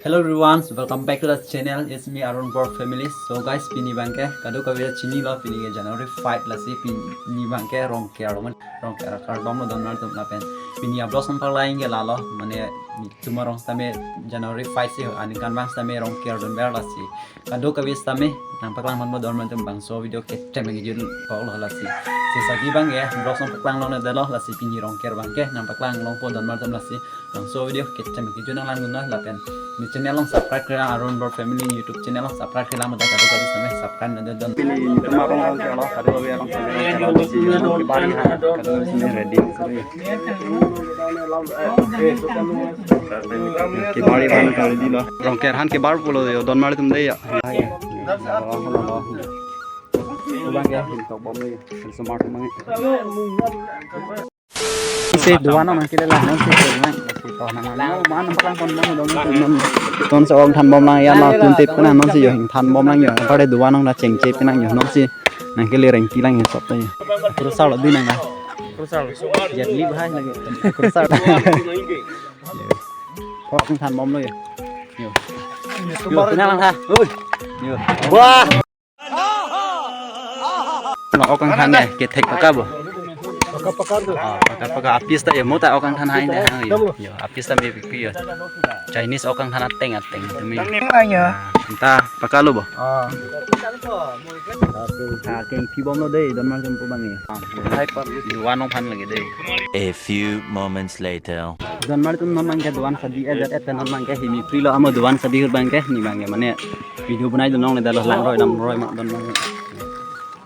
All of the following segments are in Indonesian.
Hello everyone, welcome back to the channel. It's me Arun Borg family. So guys, pini bangke kadu kawira chini lo pini ke January 5 la si pini bangke rong ke kar dom no don tum na pen pini ablos on par lain ke la lo mane tomorrow stame January 5 si ani kan bang stame rong ke don ber la si kadu kawira stame nang paklang mon don tum bang so video ke tem ngi jul ko lo la si sagi bang ya ablos on paklang lo na de lo la si pini rong ke bangke nang paklang long po don tum la si bang so video ke tem ngi jul nang lang na la pen channel long subscribe kira Arun Borg family YouTube channel long subscribe kira mata kado kado sampai subscribe nanti don pilih tomorrow long kalau kado kado yang kalau si di bari kado sini ready ke bari ban kali di lo rong kerhan ke bar pulo yo don mari tum deh ya bang ya untuk bom ni smart mang si dua nama kita lah nanti dengan mana pakang pon mang dong ton seorang tan bom lang ya lo tuntip kena non si yo tan bom lang yo pada dua nong na ceng cep kena yo non si nang kili rengki lang yo sop tanya kurusal di nang kurusal jadi bahas lagi kurusal kok tan bom lo yo yo kena lang ha yo wah lo okang tan ya ketek pakar bo pakar apis ta ya mo ta okang tan hai na yo apis ta me pi yo Chinese okang tan ateng demi entah pakar lo bo keng pi bom lo deh don mar jumpo bang hai par duan nong pan lagi deh A few moments later. don mar tum mang ke duan sadi et non mang ke himi pri lo amo duan sadi hur bang ke ni bang mane video bunai don nong le dalo lang roi ma don mang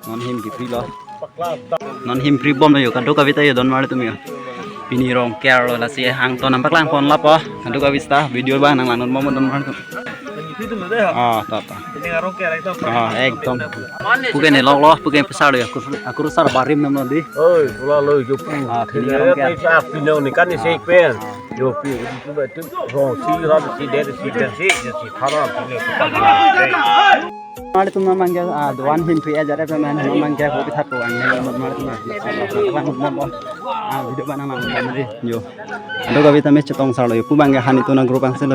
non him ki pri lo non him pri bom lo yo kan to kavita yo don mar tum yo pini rong care lo la si hang to nampak lang pon lapo kan to kavista video bang nang lanon mo don mar tum ekdom bukan lo bukan besar ya aku besar barim nama di ơi lo lời chụp cái sao pino này cái này xe quen yo pi itu betul rong si ra si der si thara pino Mari tum namang ke duan him pri aja ada man namang ke hobi thak wan ne mari tum video bana nang mari yo ando gabi tame chetong salo yo pubang ke hani tu nang grup ang selo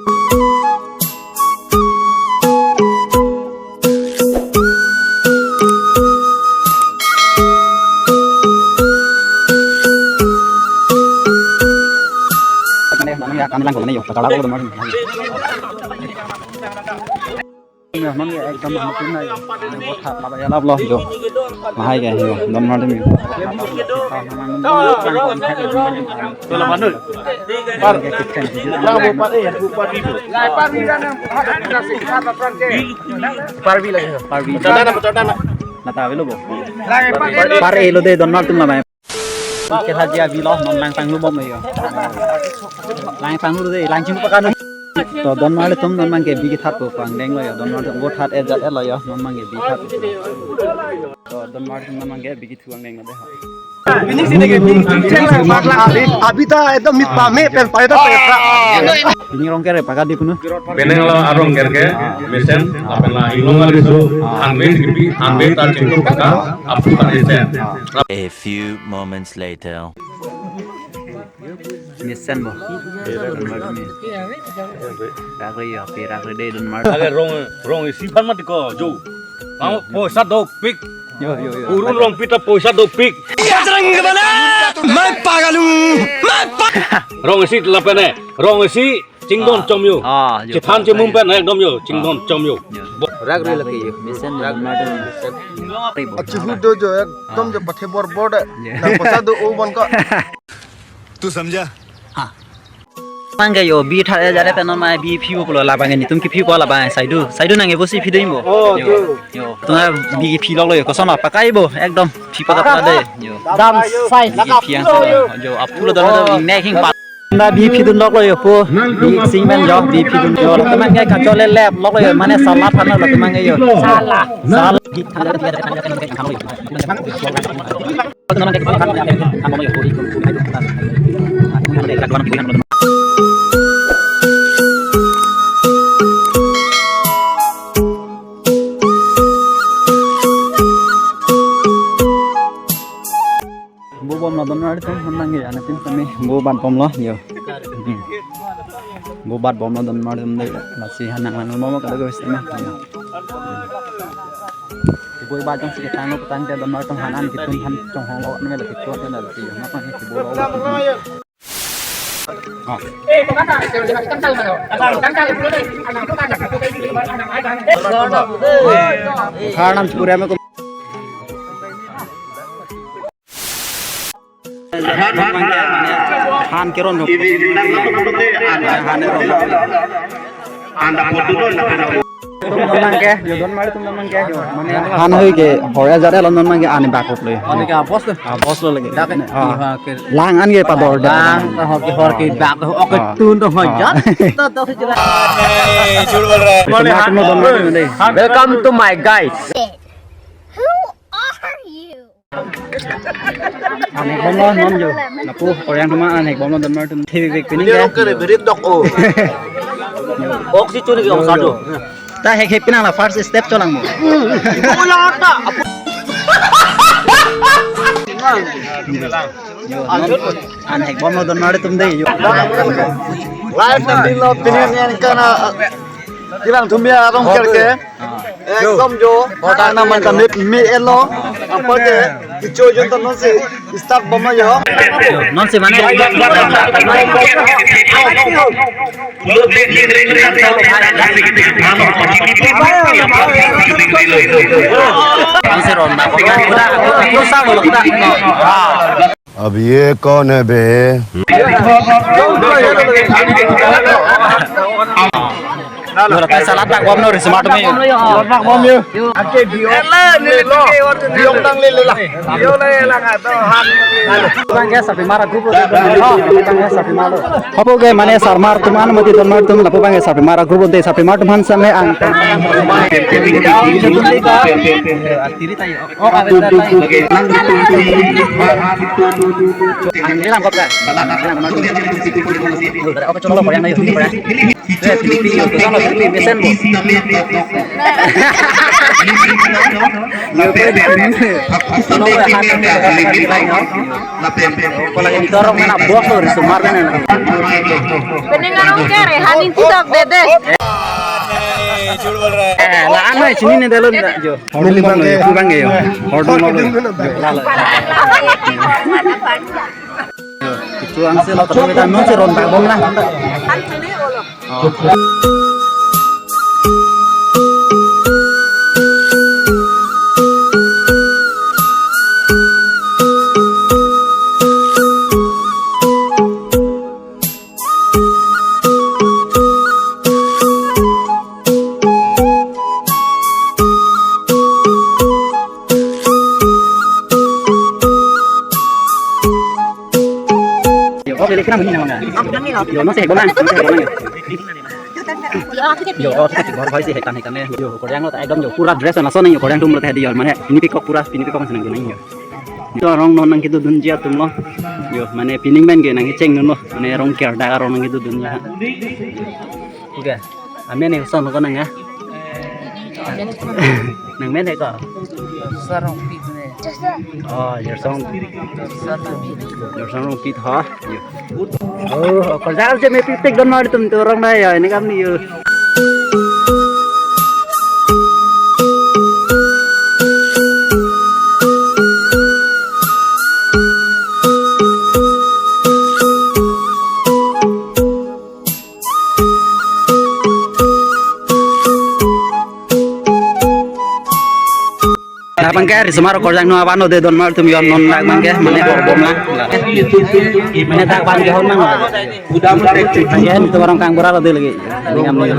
kami lang ko na yo pakala ko mari ya man ya ekdam makin na yo bot hat la ya lab lo yo mahai ke yo don mar dem yo Tolong manul. Par. Jangan buat buat itu. Par bi kan kasih apa Franke. Par bi lagi. par bi Betul. na ta lo bo par e lo de don mar tum la mai ke tha dia bi lo non lang pang lu bom yo lang pang lu de lang chim pakan to don mar tum non mang ke bi ki that ko pang deng lo yo don mar bot hat e jat e lo yo non mang ke bi that to don mar tum non mang ke bi ki thuang deng lo de Ini sini abita itu mit pame pen pada petra. ini rong kere pakat di punu Peneng lo arong gerke mesen apen la ilong ari so anbe tar cintu paka apu kan isen. A few moments later. misen bo rakri yo pi rakri de don mar Aga rong isi pan mati ko jo. Mau poisa do pik. yo Urun rong pita poisa do pik. Rong isi lapene. Rong isi cingdon chomyo. Ciphan cimum pen ekdom yo cingdon chomyo. rakri lagi yo misen don mar de Cihu do jo ekdom jo pathe bor bor na pasa do o ban ko. तू समझा mangga yo bi tha e jare penon mai bi phiu pulo la bang ni tum ki phiu ko la bang saidu nange bosi phi deim bo yo tuna bi ki phi lok lo yo ko sona pakai bo ekdom phi pa ta de yo dam sai bi phiang yo apulo da ne king pa na bi phi dun lok lo yo po bi sing men jo bi phi dun yo la mangga ka cho le lep lok lo yo mane salat phan la mangga yo salat ki tha da ti da kan lo yo Teman-teman kita kan kan mau yo puri ko ada lakukan pilihan teman-teman bom lo don mar tum nang ge ana tin sami bo ban pom lo yo Bobat bom lo don mar dum dei lasi hanang lan mo ka dago isma boi ba jong sik tang lo tang te don mar tong hanan kitun han chong hong lo me la kitwa te na ti ma pa ki bo lo Kharam pura me ko Han keron no han ro anda foto don tum non mang ke yo don mari tum non mang ke yo mane han hoi ke hoya jare lon non mang ke ane bakop le ane ka boss lo lagi dak lang an ge pador dang ho ke hor ke bak ho ke tun to ho jat to se jela झूठ बोल रहा है welcome to my guys Who are you? ane bom lo non yo na pu korean thuma ane bom lo don mar tum thi vi pining ke berit dok o oxy churi ke osado ta hek hek pinang la first step cholang mo bola ta yo an hek bom lo don mar tum dei yo live nanti lo pinian yang kana ilang thumia rong kerke ekdom jo hoda na man kan mi elo apa ke kicho jo to non se start bomma yo non se mane se ron na ko sa lo ta अब ये कौन है बे Yo la pesa lata bom no smart me nak bom yo ake dio lo dio tang le la dio le la ka to han bang ya sapi mara grupo de bang ya sapi mara hobo ge mane sarmar tuman mati donmar tum lapu bang ya sapi mara grupo de sapi mar tuman same ang tiri tayo oh ave tayo ang nilang kop ga oke coba lo yang na yo Filipi yo to sana Filipi besen bo kalau yang ditorong mana bos lo di Sumar kan Pendengar kere hanin TikTok dede. झूठ बोल रहा है laan mai sini ne dalon jo hordu bang yo pu bang yo hordu mo jo lala itu ang se lo to ta no se ron ba bom lah Beli kena begini namanya. Yo no se bolang, no se bolang. Yo kita baru kali sih hekan-hekannya. Yo Korean lo tak ekdom yo pura dress na sone yo Korean tum lo tadi yo mana ini pikok pura senang gunanya. Itu orang nonang gitu dunia tum lo. Yo mana pining ben ge nang ceng lo. Mana orang care da orang nang gitu dunia. Oke. Amen nih son ko nang ya. Nang men ko. Sarong pit ne. Oh, your song pit ha. Oh, kalau saya me pitik don mar tum tu orang dah ya ini kami yo. Bangke semaro korjang no abano de don mar tum yon non lag bangke mane bor bom lah mane tak bangke hon mang bangke itu orang kang boral de lagi ngam ni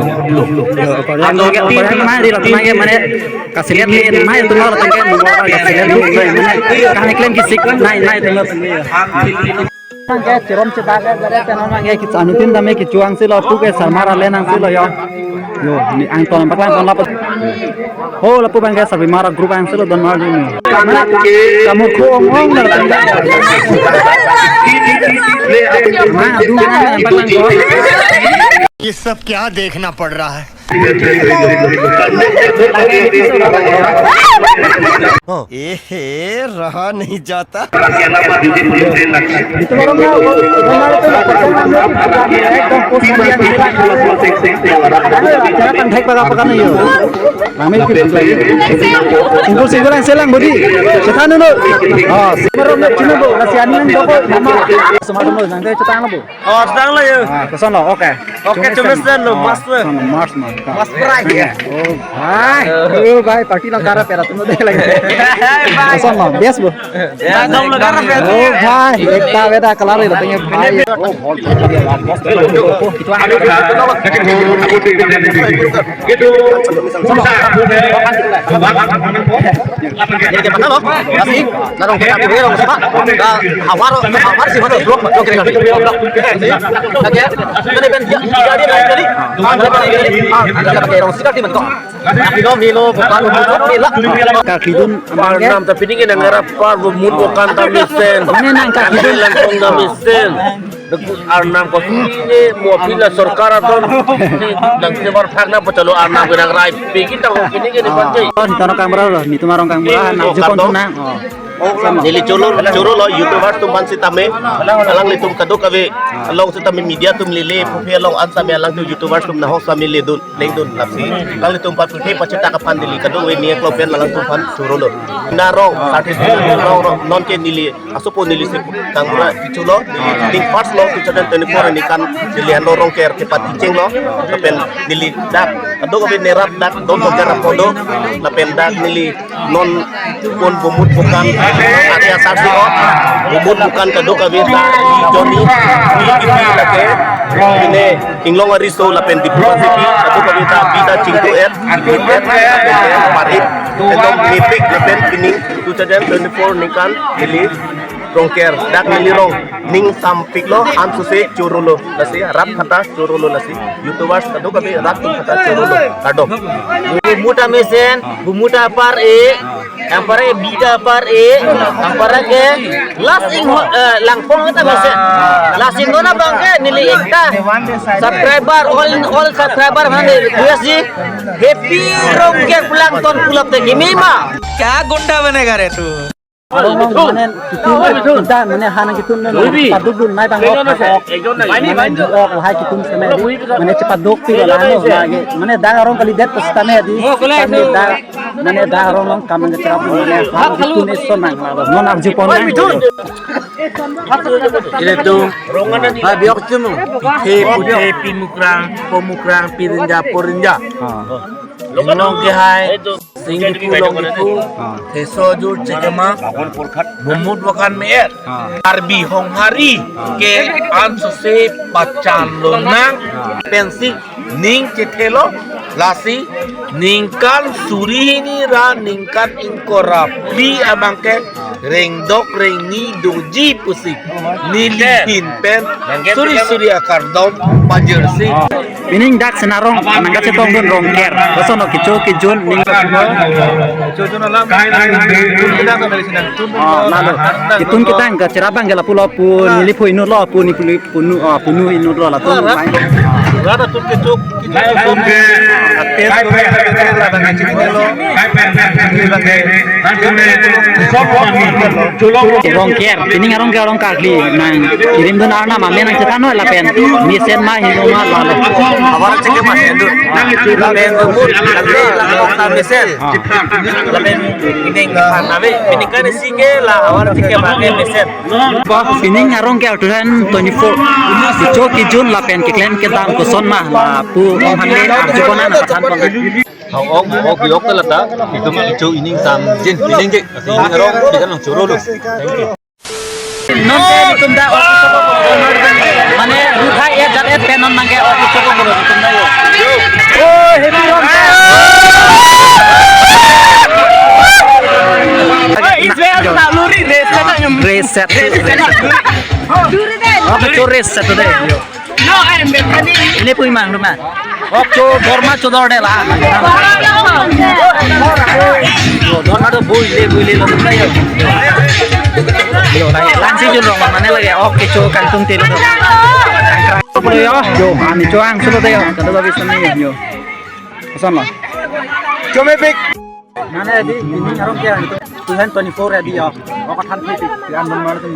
korjang no ke korjang mane di latna ke mane kasiliat ni mane tu mar tangke mo kasiliat ni mane kang klaim ki sik nai tu mar bangke cirom cita ke jare channel bangke ki anutin dame ki chuang si lo tu ke sarmara lenang si lo yo ni ang ton paklan kon lapot oh lapu bangke sapi mara grup ang selo don mar ni kamu ko ngong na tanda ये सब क्या देखना पड़ रहा है रहा नहीं जाता Singgul yang selang budi. Cetan dulu. Oh, semerom cina bu. Nasihatin doko nama. Semua dulu nanti cetan bu. Oh, sedang lah ya. Kesan lo, oke. Oke, cuma sedang lo, mas lo. Mas. Mas perai ya. Oh, hai. Bye, party lang karap ya. Tunggu deh lagi. Kesan lo, bias bu. Ya, dong lo karap ya. Oh, bye. Ekta beda kelar ya. Tanya bye. Oh, bos. Itu ada. Jadi ke mana lo? Masih, narong kita pilih lo sama. Awar sih mana blok, blok kira kira blok. Oke, ini ben jadi dari. Ada pakai rong sikap di mentok. Tapi lo milo bukan umur mila. Kaki dun Parnam tapi ini kan ngarap par bumut bukan tamisen. Mana nang kaki dun Langsung tamisen. Arnam ko ini mau pilih sorkara ton. Nang sebar fakna pecalo arnam genang rai. Pikir tahu ini gini panjai. Oh, di tanah kamera loh, di tumarong kamera, nak jepon tunang. Jadi curo lo YouTuber tumban si tame, alang litum kado kabe, along si tame media tum lili, pupi along an tame alang tu YouTuber tum nahok sami ledun, lengdun lapsi, alang litum pat pupi pacita kapan dili kado we niya klopen alang tumpan curo lo. Narong, artis narong non ke nili, asupo nili si tangura diculo, ting parts lo tu cadan 24 ini kan dilihan lorong ker kepat cing lo, kapen nili dak, kado kabe nerap dak, don kerap kodo, kapen dak nili non pun bumut bukan area saksi kok bubut bukan kado kabita Johnny ini lagi ini inglong aristo lapen di provinsi kado kabita bida cingko parit entong mipik lapen pining 2024 nikanili rongker dak nilirong ning sampik lo ansuse curulo lasi rap kata curulo lasi youtubers kado kabi rap kata curulo kado bumuta mesen bumuta par ampare bida par ampara ke lasing langpong kita mesen lasing dona bangke nili ekta subscriber all subscriber mane kuasi happy rongker pulang ton pulap te gimima क्या गुंडा बनेगा रे तू Manen kitun kita manen hana kitun paduk dun nai bang ok hai kitun sama di manen cepat dok pi lano lagi manen dah orang kali det pastame di manen dah orang kaman cerap manen hana kitun es sonang lado non arju pon ini tuh ha biok cemu he pemukrang pirinja porinja Long ke hai singgipu long itu teso jur cekema bumut bukan meer arbi hong hari ke ansose pacalonang pensi ning cetelo lasi ningkan surihini ra ningkan inkora pli abangke rengdok rengi doji pusik nilipin pen suri akar dom pajersi Mining dak senarong nangkat setong dun rongker. Kosono kicu kijun ning lalu kitun kita angkat cerabang gala pulau pun nilipu inur lo pun punu inur lo lah tuh main. Rada tuh kicu tun ke ates rongker ini ngarong ke orang kali nang kirim dun arna mamen nang cetano lapen misen mah hinuma lalu awal cek mas itu lapen bumut lapen misen lapen ini nabe ini kan singe lah awal cek pakai misen bah ini ngarong ke aturan 24 kicu kijun lapen keklen ketam koson mah la pu hande arjupona na patan pon Hong giok tu lata itu mah kicu ini sam jin ini je ini ngarong kita nang curo lu thank you non te ditunda mane ruthai et jar et penon mangke oti choko bolo ditunda yo oh hebi ron reset apa tu reset tu deh ini pun mang rumah waktu dorma codor deh lah dorma tu buile lo tu yo langsung jun rong mana lagi oke co kantung telo tu boleh yo ani coang sudah deh yo kada bagus nih yo Pesan lah. Cuma pik. Mana di ini orang kira itu Tuhan 24 ya dia. Kok kan pik di andon malu tuh.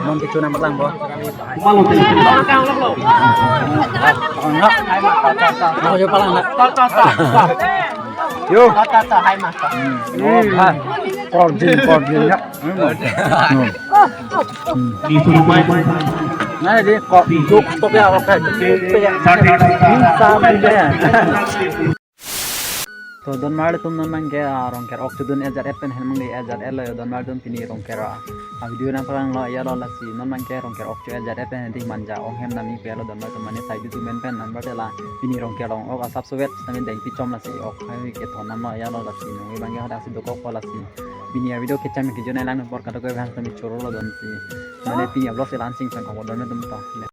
Non itu nama lang bo. Enggak. Mau coba lang nak. Yo. Kordin ya. Nah di kok duk top ya oke. तो दोन मार तुम नन मंगे रंग कर ऑक्ट दोन एजर एपन हेल मंगे एजर एल दोन मार दोन पिनी रंग कर आ वीडियो ना परंग लो या लो लसी नन मंगे रंग कर ऑक्ट एजर एपन दी मंजा ओंग हेम नामी पेलो दोन मार तुम माने साइड टू मेन पेन नंबर तेला पिनी रंग कर रंग ओ सब सोवेट तमिन देंग पिचम लसी ओ खाई के थोन नम या लो लसी नो बंगे हदा सि दोको को लसी पिनी वीडियो के चम के जो ना लांग पर का तो के भान तमि चोरो लो दोन सी माने पिनी अब लो से लांसिंग सन को दोन तुम तो